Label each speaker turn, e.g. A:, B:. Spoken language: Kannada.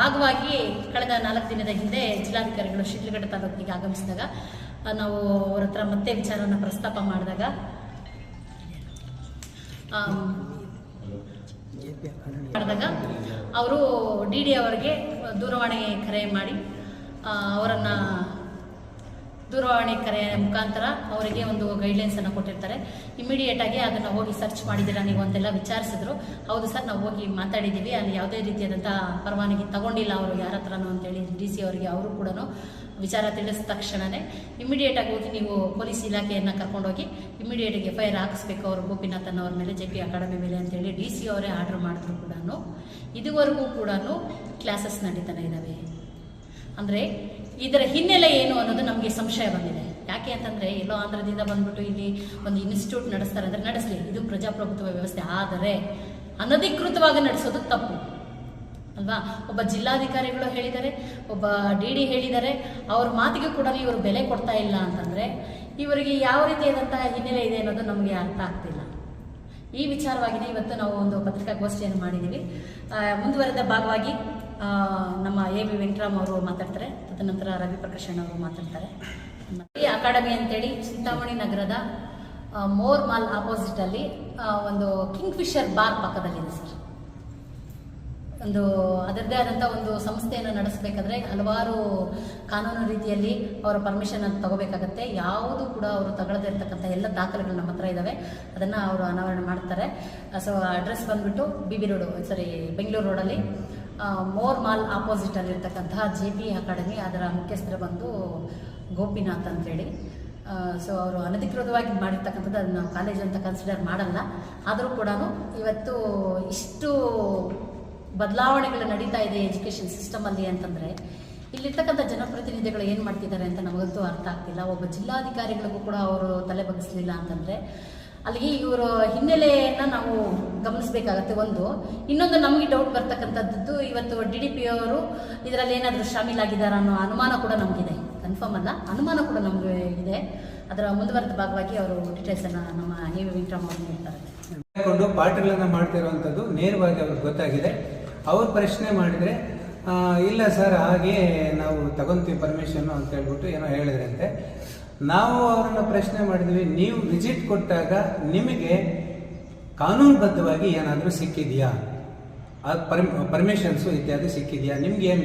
A: ಭಾಗವಾಗಿ ಕಳೆದ 4 ದಿನದ ಹಿಂದೆ ಜಿಲ್ಲಾಧಿಕಾರಿಗಳು ಶಿಡ್ಲಘಟ್ಟ ತಾಲೂಕಿಗೆ ಆಗಮಿಸಿದಾಗ ನಾವು ಅವರ ಹತ್ರ ಮತ್ತೆ ವಿಚಾರವನ್ನು ಪ್ರಸ್ತಾಪ ಮಾಡಿದಾಗ ಅವರು DD ಅವರಿಗೆ ದೂರವಾಣಿ ಕರೆ ಮಾಡಿ ಅವರನ್ನು ದೂರವಾಣಿ ಕರೆಯ ಮುಖಾಂತರ ಅವರಿಗೆ ಒಂದು ಗೈಡ್ಲೈನ್ಸನ್ನು ಕೊಟ್ಟಿರ್ತಾರೆ. ಇಮಿಡಿಯೇಟಾಗಿ ಅದನ್ನು ಹೋಗಿ ಸರ್ಚ್ ಮಾಡಿದ್ದೀರಾ ನೀವು ಅಂತೆಲ್ಲ ವಿಚಾರಿಸಿದ್ರು. ಹೌದು ಸರ್, ನಾವು ಹೋಗಿ ಮಾತಾಡಿದ್ದೀವಿ, ಅಲ್ಲಿ ಯಾವುದೇ ರೀತಿಯಾದಂಥ ಪರವಾನಗಿ ತಗೊಂಡಿಲ್ಲ ಅವರು ಯಾರ ಹತ್ರನೂ ಅಂತೇಳಿ DC ಅವರಿಗೆ ಅವರು ಕೂಡ ವಿಚಾರ ತಿಳಿಸಿದ ತಕ್ಷಣವೇ ಇಮಿಡಿಯೇಟಾಗಿ ಹೋಗಿ ನೀವು ಪೊಲೀಸ್ ಇಲಾಖೆಯನ್ನು ಕರ್ಕೊಂಡೋಗಿ ಇಮಿಡಿಯೇಟಾಗಿ FIR ಹಾಕಿಸ್ಬೇಕು ಅವರು ಗೋಪಿನಾಥನ್ ಅವ್ರ ಮೇಲೆ, JP ಅಕಾಡೆಮಿ ಮೇಲೆ ಅಂತೇಳಿ DC ಅವರೇ ಆರ್ಡರ್ ಮಾಡಿದ್ರು ಕೂಡ ಇದುವರೆಗೂ ಕೂಡ ಕ್ಲಾಸಸ್ ನಡೀತಾನೆ ಇದ್ದಾವೆ. ಅಂದರೆ ಇದರ ಹಿನ್ನೆಲೆ ಏನು ಅನ್ನೋದು ನಮಗೆ ಸಂಶಯ ಬಂದಿದೆ. ಯಾಕೆ ಅಂತಂದರೆ ಎಲ್ಲೋ ಆಂಧ್ರದಿಂದ ಬಂದ್ಬಿಟ್ಟು ಇಲ್ಲಿ ಒಂದು ಇನ್ಸ್ಟಿಟ್ಯೂಟ್ ನಡೆಸ್ತಾರೆ ಅಂದರೆ ನಡೆಸಲಿ, ಇದು ಪ್ರಜಾಪ್ರಭುತ್ವ ವ್ಯವಸ್ಥೆ. ಆದರೆ ಅನಧಿಕೃತವಾಗಿ ನಡೆಸೋದು ತಪ್ಪು ಅಲ್ವಾ? ಒಬ್ಬ ಜಿಲ್ಲಾಧಿಕಾರಿಗಳು ಹೇಳಿದ್ದಾರೆ, ಒಬ್ಬ DD ಹೇಳಿದ್ದಾರೆ, ಅವ್ರ ಮಾತಿಗೆ ಕೂಡ ಇವರು ಬೆಲೆ ಕೊಡ್ತಾ ಇಲ್ಲ ಅಂತಂದರೆ ಇವರಿಗೆ ಯಾವ ರೀತಿಯಾದಂತಹ ಹಿನ್ನೆಲೆ ಇದೆ ಅನ್ನೋದು ನಮಗೆ ಅರ್ಥ ಆಗ್ತಿಲ್ಲ. ಈ ವಿಚಾರವಾಗಿಯೇ ಇವತ್ತು ನಾವು ಒಂದು ಪತ್ರಿಕಾಗೋಷ್ಠಿಯನ್ನು ಮಾಡಿದ್ದೀವಿ. ಮುಂದುವರೆದ ಭಾಗವಾಗಿ ನಮ್ಮ AV ವೆಂಕಟರಾಮ್ ಅವರು ಮಾತಾಡ್ತಾರೆ, ತದನಂತರ ರವಿ ಪ್ರಕಾಶನ್ ಅವರು ಮಾತಾಡ್ತಾರೆ. ಈ ಅಕಾಡೆಮಿ ಅಂತೇಳಿ ಚಿಂತಾಮಣಿ ನಗರದ ಮೋರ್ ಮಾಲ್ ಆಪೋಸಿಟಲ್ಲಿ ಒಂದು ಕಿಂಗ್ಫಿಷರ್ ಬಾರ್ ಪಕ್ಕದಲ್ಲಿದೆ ಸರ್. ಒಂದು ಅದರದ್ದೇ ಆದಂಥ ಒಂದು ಸಂಸ್ಥೆಯನ್ನು ನಡೆಸಬೇಕಾದ್ರೆ ಹಲವಾರು ಕಾನೂನು ರೀತಿಯಲ್ಲಿ ಅವರ ಪರ್ಮಿಷನ್ ಅಂತ ತಗೋಬೇಕಾಗತ್ತೆ. ಯಾವುದು ಕೂಡ ಅವರು ತಗೊಳ್ಳದೇ ಇರ್ತಕ್ಕಂಥ ಎಲ್ಲ ದಾಖಲೆಗಳು ನಮ್ಮ ಹತ್ರ ಇದ್ದಾವೆ, ಅದನ್ನು ಅವರು ಅನಾವರಣ ಮಾಡ್ತಾರೆ. ಸೊ ಅಡ್ರೆಸ್ ಬಂದುಬಿಟ್ಟು BB ರೋಡು, ಬೆಂಗಳೂರು ರೋಡಲ್ಲಿ ಮೋರ್ ಮಾಲ್ ಆಪೋಸಿಟಲ್ಲಿರ್ತಕ್ಕಂತಹ JP ಅಕಾಡೆಮಿ, ಅದರ ಮುಖ್ಯಸ್ಥರು ಬಂದು ಗೋಪಿನಾಥ್ ಅಂತೇಳಿ. ಸೊ ಅವರು ಅನಧಿಕೃತವಾಗಿ ಮಾಡಿರ್ತಕ್ಕಂಥದ್ದು ಅದನ್ನು ನಾವು ಕಾಲೇಜ್ ಅಂತ ಕನ್ಸಿಡರ್ ಮಾಡಲ್ಲ. ಆದರೂ ಕೂಡ ಇವತ್ತು ಇಷ್ಟು ಬದಲಾವಣೆಗಳು ನಡೀತಾ ಇದೆ ಎಜುಕೇಷನ್ ಸಿಸ್ಟಮಲ್ಲಿ ಅಂತಂದರೆ ಇಲ್ಲಿರ್ತಕ್ಕಂಥ ಜನಪ್ರತಿನಿಧಿಗಳು ಏನು ಮಾಡ್ತಿದ್ದಾರೆ ಅಂತ ನಮಗಂತೂ ಅರ್ಥ ಆಗ್ತಿಲ್ಲ. ಒಬ್ಬ ಜಿಲ್ಲಾಧಿಕಾರಿಗಳಿಗೂ ಕೂಡ ಅವರು ತಲೆ ಬಗ್ಗಿಸಲಿಲ್ಲ ಅಂತಂದರೆ ಅಲ್ಲಿಗೆ ಇವರ ಹಿನ್ನೆಲೆಯನ್ನು ನಾವು ಗಮನಿಸಬೇಕಾಗತ್ತೆ. ಇನ್ನೊಂದು ನಮಗೆ ಡೌಟ್ ಬರ್ತಕ್ಕಂಥದ್ದು, ಇವತ್ತು DDP ಅವರು ಇದರಲ್ಲಿ ಏನಾದರೂ ಶಾಮೀಲಾಗಿದ್ದಾರಾ ಅನ್ನೋ ಅನುಮಾನ ಕೂಡ ನಮಗಿದೆ. ಕನ್ಫರ್ಮ್ ಅಲ್ಲ, ಅನುಮಾನ ಕೂಡ ನಮಗೆ ಇದೆ. ಅದರ ಮುಂದುವರೆದ ಭಾಗವಾಗಿ ಅವರು ಡೀಟೇಲ್ಸನ್ನು ನಮ್ಮ AV ವೆಂಕಟರಾಮ್ ಅವರು ಹೇಳ್ತಾರೆ.
B: ಪಾಠಗಳನ್ನು ಮಾಡ್ತಿರುವಂಥದ್ದು ನೇರವಾಗಿ ಅವ್ರಿಗೆ ಗೊತ್ತಾಗಿದೆ. ಅವ್ರು ಪ್ರಶ್ನೆ ಮಾಡಿದರೆ ಇಲ್ಲ ಸರ್, ಹಾಗೆ ನಾವು ತಗೊಂತೀವಿ ಪರ್ಮಿಷನ್ ಅಂತ ಹೇಳ್ಬಿಟ್ಟು ಏನೋ ಹೇಳಿದ್ರಂತೆ. ನಾವು ಅವರನ್ನು ಪ್ರಶ್ನೆ ಮಾಡಿದ್ವಿ, ನೀವು ವಿಸಿಟ್ ಕೊಟ್ಟಾಗ ನಿಮಗೆ ಕಾನೂನುಬದ್ಧವಾಗಿ ಏನಾದರೂ ಸಿಕ್ಕಿದೆಯಾ, ಪರ್ಮಿಷನ್ಸು ಇತ್ಯಾದಿ ಸಿಕ್ಕಿದೆಯಾ, ನಿಮ್ಗೆ ಏನು